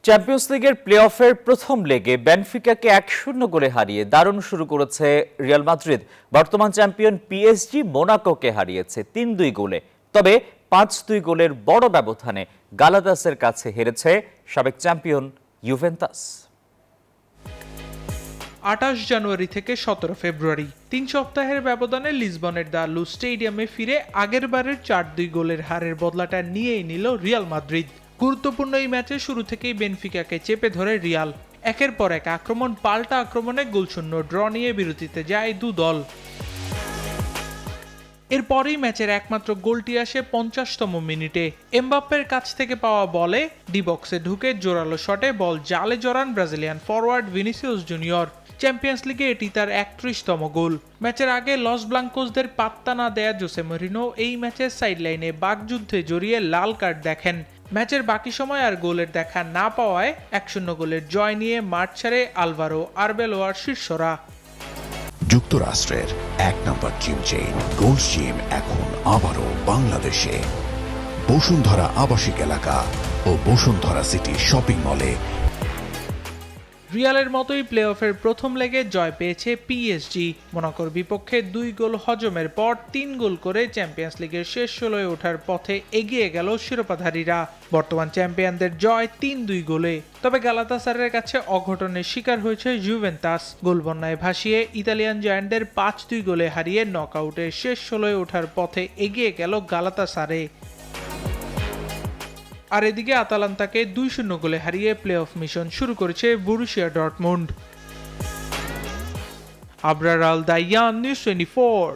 Champions লিগের প্লে-অফের প্রথম লেগে বেনফিকাকে 1-0 গোলে হারিয়ে দারুণ শুরু করেছে রিয়াল মাদ্রিদ। বর্তমান চ্যাম্পিয়ন পিএসজি মোনাকোকে হারিয়েছে 3-2 গোলে। তবে 5-2 গোলের বড় ব্যবধানে গালাতাসের কাছে হেরেছে সাবেক চ্যাম্পিয়ন ইউভেন্টাস। 28 জানুয়ারি থেকে 17 ফেব্রুয়ারি 3 সপ্তাহের ব্যবধানে লিসবনের দ্য লু স্টেডিয়ামে ফিরে আগেরবারের 4-2 গোলের হারের বদলাটা নিয়েই নিল রিয়াল মাদ্রিদ। গুরুত্বপূর্ণ এই ম্যাচে শুরু থেকেই বেনফিকাকে চেপে ধরে রিয়াল। একের পর এক আক্রমণ পাল্টা আক্রমণে গোলশূন্য ড্র নিয়ে বিরতিতে যায় দু দল। এরপরেই ম্যাচের একমাত্র গোলটি আসে 50তম মিনিটে। এমবাপ্পের কাছ থেকে পাওয়া বলে ডি বক্সে ঢুকে জোরালো শটে বল জালে জড়ান Brazilian forward Vinicius junior. Champions লিগে এটি তার 31তম গোল। ম্যাচের আগে লস ব্লাঙ্কোসদের পাত্তা না দেয়া জোসে মরিনো এই ম্যাচের সাইডলাইনে বাকযুদ্ধে জড়িয়ে লাল কার্ড দেখেন। ম্যাচের বাকি সময় আর গোলের দেখা না পাওয়ায় 1-0 গোলের জয় নিয়ে মাঠ ছাড়ে আলভারো আরবেলোয়ার শিষ্যরা। যুক্তরাষ্ট্রের 1 নম্বর জিম চেইন গোল্ড জিম এখন আবারও বাংলাদেশে। বসুন্ধরা আবাসিক এলাকা ও বসুন্ধরা সিটি শপিং মলে। রিয়ালের মতোই প্লে অফের প্রথম লেগে জয় পেয়েছে পিএসজি। মোনাকোর বিপক্ষে 2 গোল হজমের পর 3 গোল করে চ্যাম্পিয়ন্স লিগের শেষ 16-এ ওঠার পথে এগিয়ে গেল শিরোপাধারীরা। বর্তমান চ্যাম্পিয়নদের জয় 3-2 গোলে। তবে গালাতাসারের কাছে অঘটনের শিকার হয়েছে জুভেন্টাস। গোলবন্যায় ভাসিয়ে ইতালিয়ান জায়ান্টদের 5-2 গোলে হারিয়ে নকআউটের শেষ 16-এ ওঠার পথে এগিয়ে গেল গালাতাসারে। আর এদিকে আতালান্তাকে 2-0 গোলে হারিয়ে প্লে অফ মিশন শুরু করেছে বরুসিয়া ডর্টমুন্ড। আবরার আল দাইয়ান, নিউজ 24।